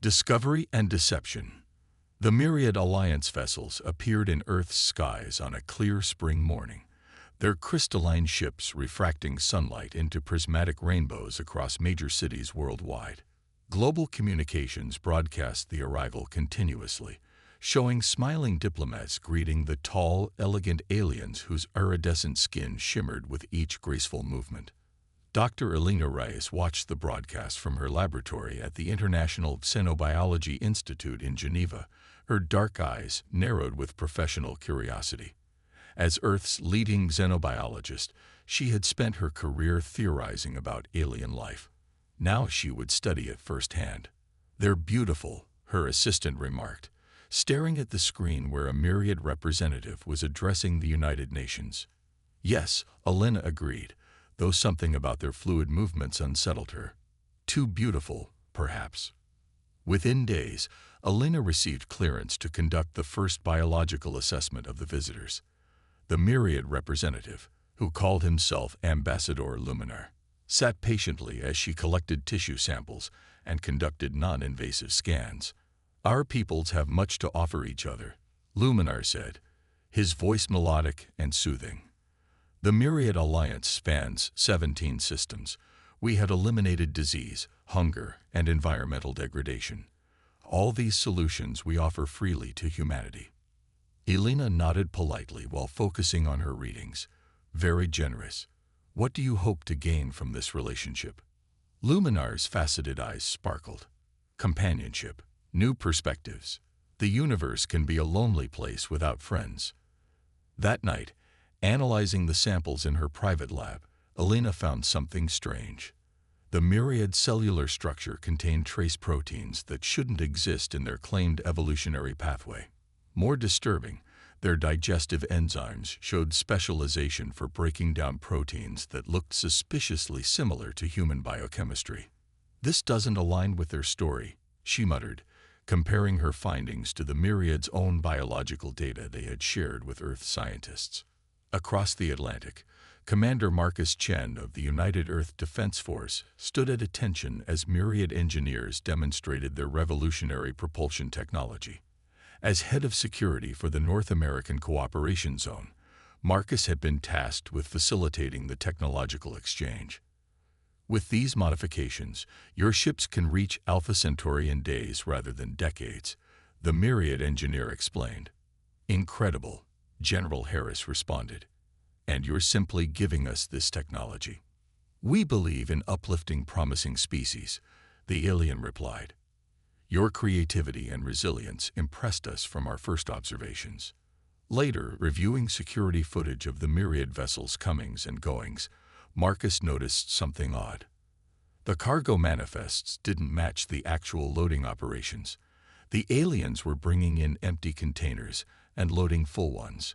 Discovery and deception. The myriad Alliance vessels appeared in Earth's skies on a clear spring morning, their crystalline ships refracting sunlight into prismatic rainbows across major cities worldwide. Global communications broadcast the arrival continuously, showing smiling diplomats greeting the tall, elegant aliens whose iridescent skin shimmered with each graceful movement. Dr. Elena Reyes watched the broadcast from her laboratory at the International Xenobiology Institute in Geneva, her dark eyes narrowed with professional curiosity. As Earth's leading xenobiologist, she had spent her career theorizing about alien life. Now she would study it firsthand. "They're beautiful," her assistant remarked, staring at the screen where a myriad representative was addressing the United Nations. "Yes," Elena agreed, though something about their fluid movements unsettled her. Too beautiful, perhaps. Within days, Elena received clearance to conduct the first biological assessment of the visitors. The myriad representative, who called himself Ambassador Luminar, sat patiently as she collected tissue samples and conducted non-invasive scans. "Our peoples have much to offer each other," Luminar said, his voice melodic and soothing. "The Myriad Alliance spans 17 systems. We had eliminated disease, hunger, and environmental degradation. All these solutions we offer freely to humanity." Elena nodded politely while focusing on her readings. "Very generous. What do you hope to gain from this relationship?" Luminar's faceted eyes sparkled. "Companionship, new perspectives. The universe can be a lonely place without friends." That night, analyzing the samples in her private lab, Elena found something strange. The myriad cellular structure contained trace proteins that shouldn't exist in their claimed evolutionary pathway. More disturbing, their digestive enzymes showed specialization for breaking down proteins that looked suspiciously similar to human biochemistry. "This doesn't align with their story," she muttered, comparing her findings to the myriad's own biological data they had shared with Earth scientists. Across the Atlantic, Commander Marcus Chen of the United Earth Defense Force stood at attention as myriad engineers demonstrated their revolutionary propulsion technology. As head of security for the North American Cooperation Zone, Marcus had been tasked with facilitating the technological exchange. "With these modifications, your ships can reach Alpha Centauri in days rather than decades," the myriad engineer explained. "Incredible," General Harris responded. "And you're simply giving us this technology." "We believe in uplifting promising species," the alien replied. "Your creativity and resilience impressed us from our first observations." Later, reviewing security footage of the myriad vessels' comings and goings, Marcus noticed something odd. The cargo manifests didn't match the actual loading operations. The aliens were bringing in empty containers and loading full ones,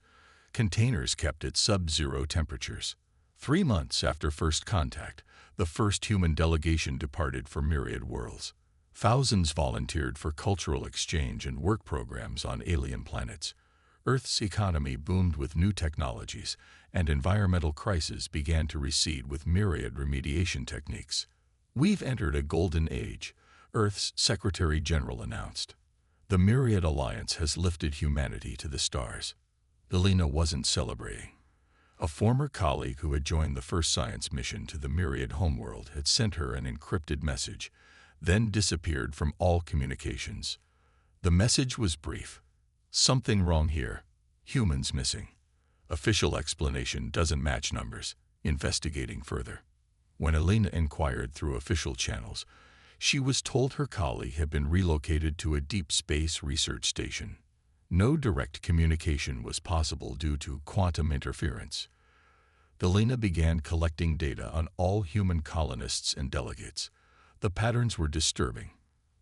containers kept at sub-zero temperatures. 3 months after first contact, the first human delegation departed for myriad worlds. Thousands volunteered for cultural exchange and work programs on alien planets. Earth's economy boomed with new technologies, and environmental crises began to recede with myriad remediation techniques. "We've entered a golden age," Earth's Secretary General announced. "The Myriad Alliance has lifted humanity to the stars." Elena wasn't celebrating. A former colleague who had joined the first science mission to the myriad homeworld had sent her an encrypted message, then disappeared from all communications. The message was brief. "Something wrong here. Humans missing. Official explanation doesn't match numbers. Investigating further." When Elena inquired through official channels, she was told her colleague had been relocated to a deep space research station. No direct communication was possible due to quantum interference. Elena began collecting data on all human colonists and delegates. The patterns were disturbing.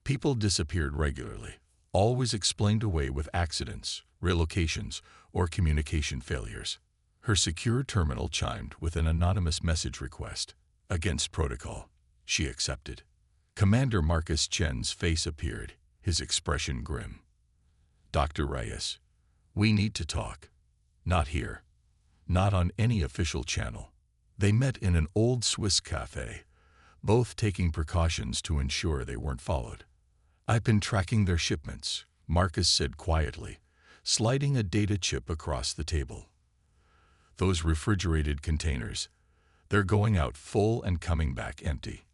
People disappeared regularly, always explained away with accidents, relocations, or communication failures. Her secure terminal chimed with an anonymous message request. Against protocol, she accepted. Commander Marcus Chen's face appeared, his expression grim. "Dr. Reyes, we need to talk." "Not here. Not on any official channel." They met in an old Swiss cafe, both taking precautions to ensure they weren't followed. "I've been tracking their shipments," Marcus said quietly, sliding a data chip across the table. "Those refrigerated containers, they're going out full and coming back empty."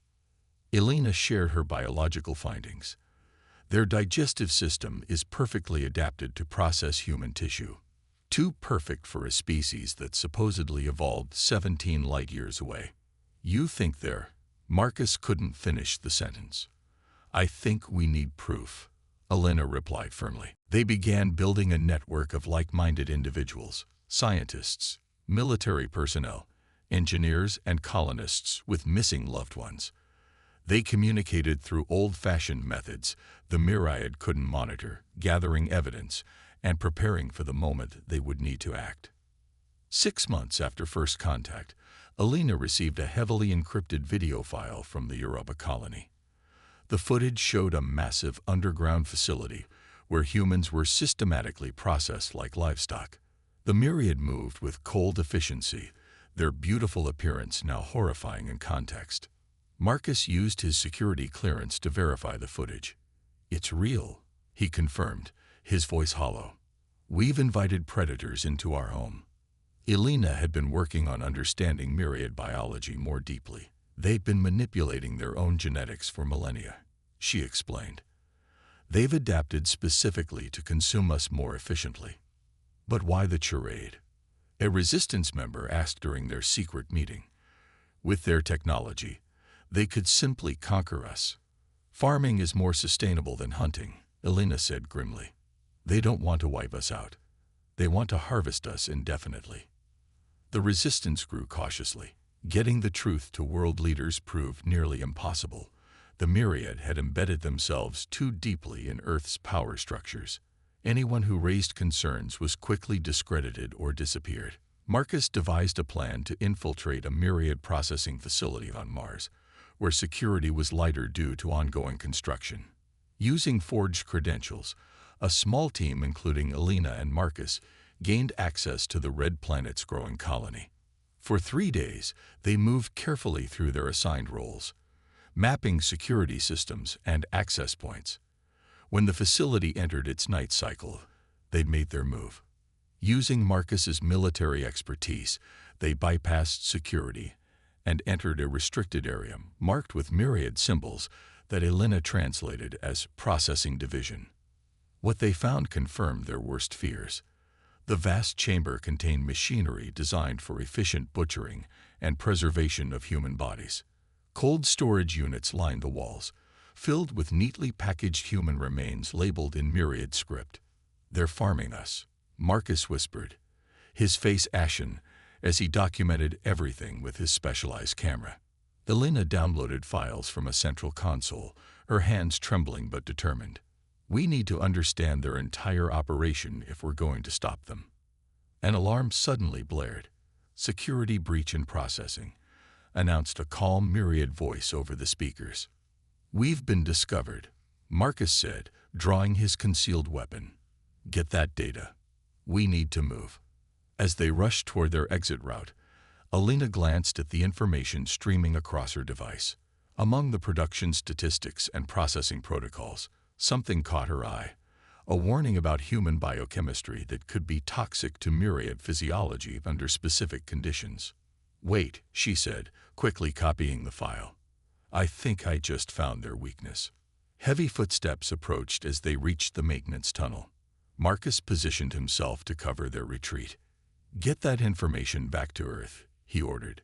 Elena shared her biological findings. Their digestive system is perfectly adapted to process human tissue. Too perfect for a species that supposedly evolved 17 light-years away. "You think they're—" Marcus couldn't finish the sentence. "I think we need proof," Elena replied firmly. They began building a network of like-minded individuals, scientists, military personnel, engineers, and colonists with missing loved ones. They communicated through old-fashioned methods the myriad couldn't monitor, gathering evidence and preparing for the moment they would need to act. 6 months after first contact, Elena received a heavily encrypted video file from the Europa colony. The footage showed a massive underground facility where humans were systematically processed like livestock. The myriad moved with cold efficiency, their beautiful appearance now horrifying in context. Marcus used his security clearance to verify the footage. "It's real," he confirmed, his voice hollow. "We've invited predators into our home." Elena had been working on understanding myriad biology more deeply. "They've been manipulating their own genetics for millennia," she explained. "They've adapted specifically to consume us more efficiently." "But why the charade?" a resistance member asked during their secret meeting. "With their technology, they could simply conquer us." "Farming is more sustainable than hunting," Elena said grimly. "They don't want to wipe us out. They want to harvest us indefinitely." The resistance grew cautiously. Getting the truth to world leaders proved nearly impossible. The myriad had embedded themselves too deeply in Earth's power structures. Anyone who raised concerns was quickly discredited or disappeared. Marcus devised a plan to infiltrate a myriad processing facility on Mars, where security was lighter due to ongoing construction. Using forged credentials, a small team including Elena and Marcus gained access to the Red Planet's growing colony. For 3 days, they moved carefully through their assigned roles, mapping security systems and access points. When the facility entered its night cycle, they'd made their move. Using Marcus's military expertise, they bypassed security and entered a restricted area marked with myriad symbols that Elena translated as processing division. What they found confirmed their worst fears. The vast chamber contained machinery designed for efficient butchering and preservation of human bodies. Cold storage units lined the walls, filled with neatly packaged human remains labeled in myriad script. "They're farming us," Marcus whispered, his face ashen as he documented everything with his specialized camera. Elena downloaded files from a central console, her hands trembling but determined. "We need to understand their entire operation if we're going to stop them." An alarm suddenly blared. "Security breach in processing," announced a calm myriad voice over the speakers. "We've been discovered," Marcus said, drawing his concealed weapon. "Get that data. We need to move." As they rushed toward their exit route, Elena glanced at the information streaming across her device. Among the production statistics and processing protocols, something caught her eye, a warning about human biochemistry that could be toxic to myriad physiology under specific conditions. "Wait," she said, quickly copying the file. "I think I just found their weakness." Heavy footsteps approached as they reached the maintenance tunnel. Marcus positioned himself to cover their retreat. "Get that information back to Earth," he ordered.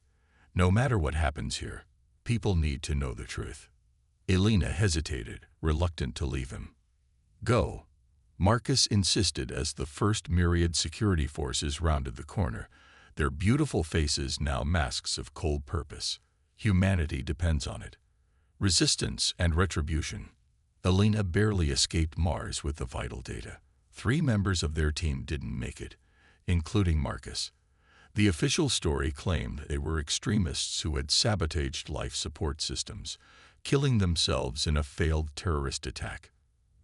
"No matter what happens here, people need to know the truth." Elena hesitated, reluctant to leave him. "Go," Marcus insisted as the first myriad security forces rounded the corner, their beautiful faces now masks of cold purpose. Humanity depends on it. Resistance and retribution. Elena barely escaped Mars with the vital data. 3 members of their team didn't make it, including Marcus. The official story claimed they were extremists who had sabotaged life support systems, killing themselves in a failed terrorist attack.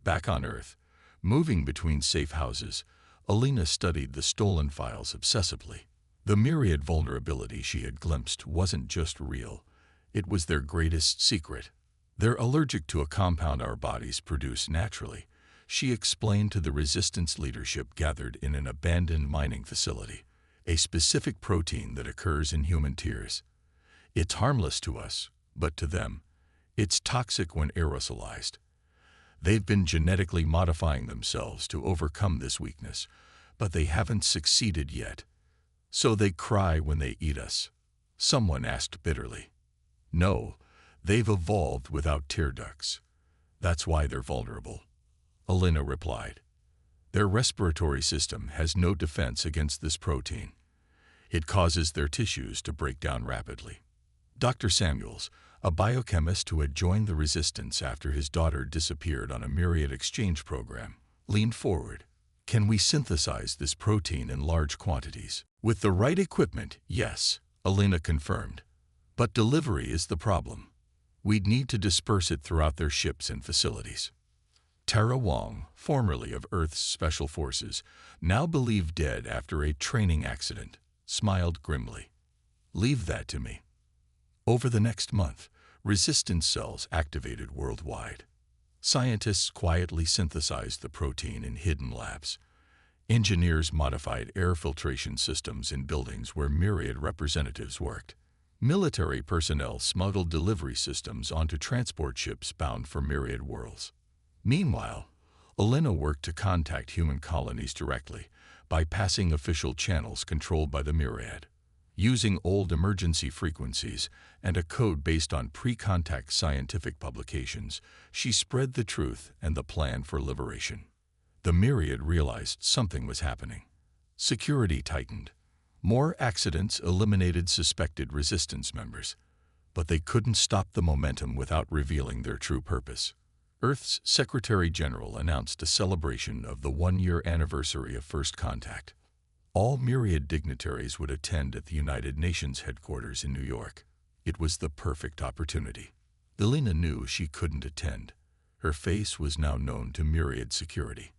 Back on Earth, moving between safe houses, Elena studied the stolen files obsessively. The myriad vulnerability she had glimpsed wasn't just real, it was their greatest secret. They're allergic to a compound our bodies produce naturally, she explained to the resistance leadership gathered in an abandoned mining facility, a specific protein that occurs in human tears. It's harmless to us, but to them, it's toxic when aerosolized. They've been genetically modifying themselves to overcome this weakness, but they haven't succeeded yet. So they cry when they eat us, someone asked bitterly. No, they've evolved without tear ducts. That's why they're vulnerable, Elena replied. Their respiratory system has no defense against this protein. It causes their tissues to break down rapidly. Dr. Samuels, a biochemist who had joined the resistance after his daughter disappeared on a Myriad exchange program, leaned forward. Can we synthesize this protein in large quantities? With the right equipment, yes, Elena confirmed. But delivery is the problem. We'd need to disperse it throughout their ships and facilities. Tara Wong, formerly of Earth's Special Forces, now believed dead after a training accident, smiled grimly. Leave that to me. Over the next month, resistance cells activated worldwide. Scientists quietly synthesized the protein in hidden labs. Engineers modified air filtration systems in buildings where Myriad representatives worked. Military personnel smuggled delivery systems onto transport ships bound for Myriad worlds. Meanwhile, Elena worked to contact human colonies directly, bypassing official channels controlled by the Myriad. Using old emergency frequencies and a code based on pre-contact scientific publications, she spread the truth and the plan for liberation. The Myriad realized something was happening. Security tightened. More accidents eliminated suspected resistance members, but they couldn't stop the momentum without revealing their true purpose. Earth's Secretary General announced a celebration of the one-year anniversary of First Contact. All Myriad dignitaries would attend at the United Nations headquarters in New York. It was the perfect opportunity. Elena knew she couldn't attend. Her face was now known to Myriad security.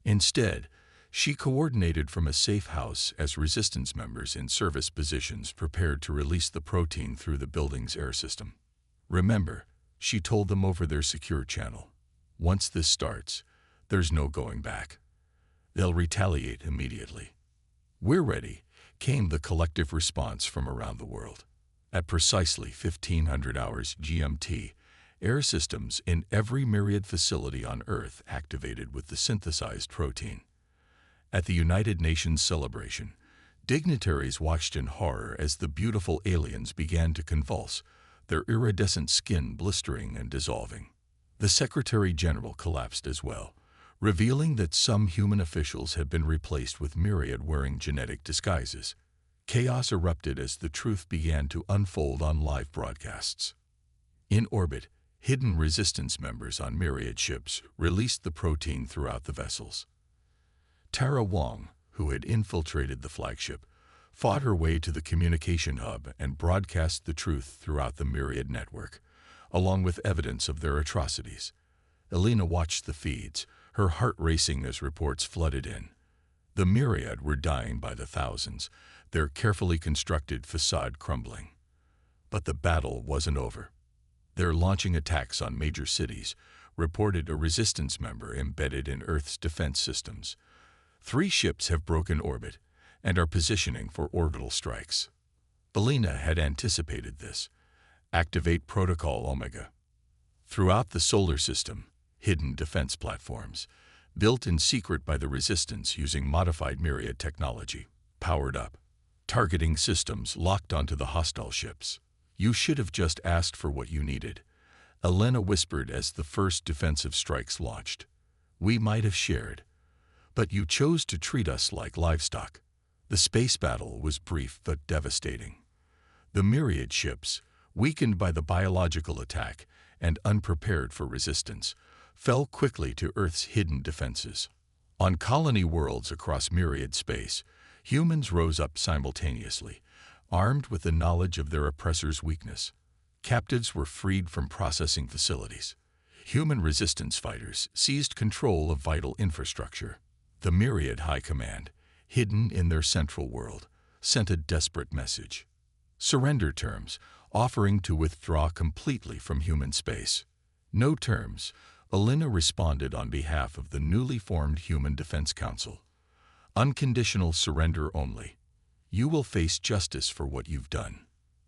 Instead, she coordinated from a safe house as resistance members in service positions prepared to release the protein through the building's air system. Remember, she told them over their secure channel, once this starts, there's no going back. They'll retaliate immediately. We're ready, came the collective response from around the world. At precisely 1500 hours GMT, air systems in every Myriad facility on Earth activated with the synthesized protein. At the United Nations celebration, dignitaries watched in horror as the beautiful aliens began to convulse, their iridescent skin blistering and dissolving. The Secretary General collapsed as well, revealing that some human officials had been replaced with Myriad wearing genetic disguises. Chaos erupted as the truth began to unfold on live broadcasts. In orbit, hidden resistance members on Myriad ships released the protein throughout the vessels. Tara Wong, who had infiltrated the flagship, fought her way to the communication hub and broadcast the truth throughout the Myriad network, along with evidence of their atrocities. Elena watched the feeds, her heart racing as reports flooded in. The Myriad were dying by the thousands, their carefully constructed facade crumbling. But the battle wasn't over. They're launching attacks on major cities, reported a resistance member embedded in Earth's defense systems. 3 ships have broken orbit and are positioning for orbital strikes. Elena had anticipated this. Activate Protocol Omega. Throughout the solar system, hidden defense platforms, built in secret by the resistance using modified Myriad technology, powered up. Targeting systems locked onto the hostile ships. You should have just asked for what you needed, Elena whispered as the first defensive strikes launched. We might have shared, but you chose to treat us like livestock. The space battle was brief but devastating. The Myriad ships, weakened by the biological attack and unprepared for resistance, fell quickly to Earth's hidden defenses. On colony worlds across Myriad space, humans rose up simultaneously, armed with the knowledge of their oppressor's weakness. Captives were freed from processing facilities. Human resistance fighters seized control of vital infrastructure. The Myriad High Command, hidden in their central world, sent a desperate message. Surrender terms, offering to withdraw completely from human space. No terms, Elena responded on behalf of the newly formed Human Defense Council. Unconditional surrender only. You will face justice for what you've done.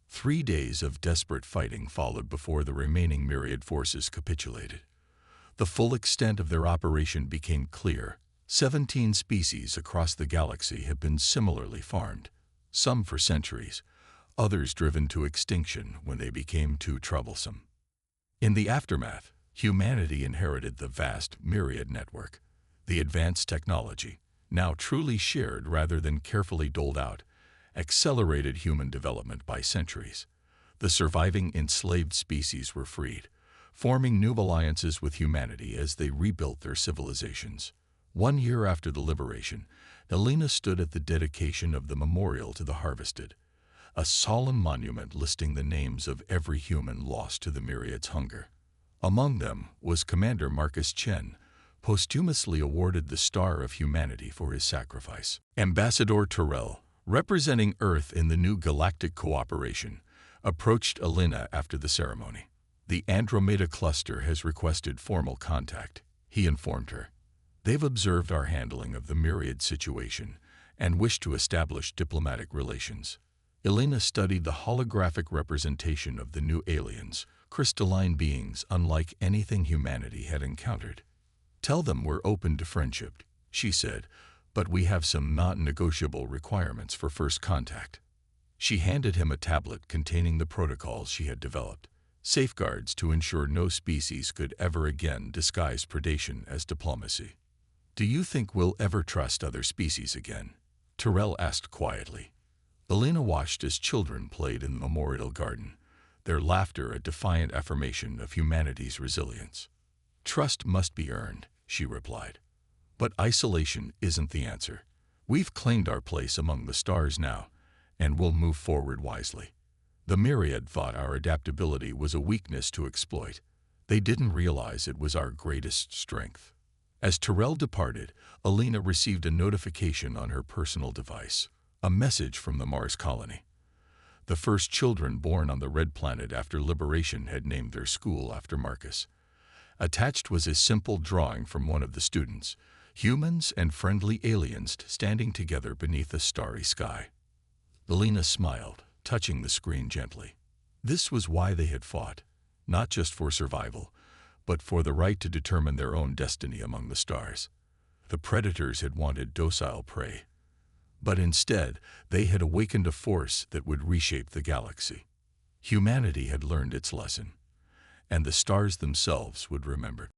3 days of desperate fighting followed before the remaining myriad forces capitulated. The full extent of their operation became clear. 17 species across the galaxy have been similarly farmed, some for centuries, others driven to extinction when they became too troublesome. In the aftermath, humanity inherited the vast myriad network. The advanced technology, now truly shared rather than carefully doled out, accelerated human development by centuries. The surviving enslaved species were freed, forming new alliances with humanity as they rebuilt their civilizations. 1 year after the liberation, Elena stood at the dedication of the Memorial to the Harvested, a solemn monument listing the names of every human lost to the myriad's hunger. Among them was Commander Marcus Chen, posthumously awarded the Star of Humanity for his sacrifice. Ambassador Terrell, representing Earth in the new galactic cooperation, approached Elena after the ceremony. The Andromeda Cluster has requested formal contact, he informed her. They've observed our handling of the myriad situation and wish to establish diplomatic relations. Elena studied the holographic representation of the new aliens, crystalline beings unlike anything humanity had encountered. Tell them we're open to friendship, she said, but we have some non-negotiable requirements for first contact. She handed him a tablet containing the protocols she had developed, safeguards to ensure no species could ever again disguise predation as diplomacy. Do you think we'll ever trust other species again? Terrell asked quietly. Elena watched as children played in the memorial garden, their laughter a defiant affirmation of humanity's resilience. Trust must be earned, she replied. But isolation isn't the answer. We've claimed our place among the stars now, and we'll move forward wisely. The myriad thought our adaptability was a weakness to exploit. They didn't realize it was our greatest strength. As Terrell departed, Elena received a notification on her personal device, a message from the Mars colony. The first children born on the Red Planet after liberation had named their school after Marcus. Attached was a simple drawing from one of the students, humans and friendly aliens standing together beneath a starry sky. Elena smiled, touching the screen gently. This was why they had fought, not just for survival, but for the right to determine their own destiny among the stars. The predators had wanted docile prey, but instead they had awakened a force that would reshape the galaxy. Humanity had learned its lesson, and the stars themselves would remember.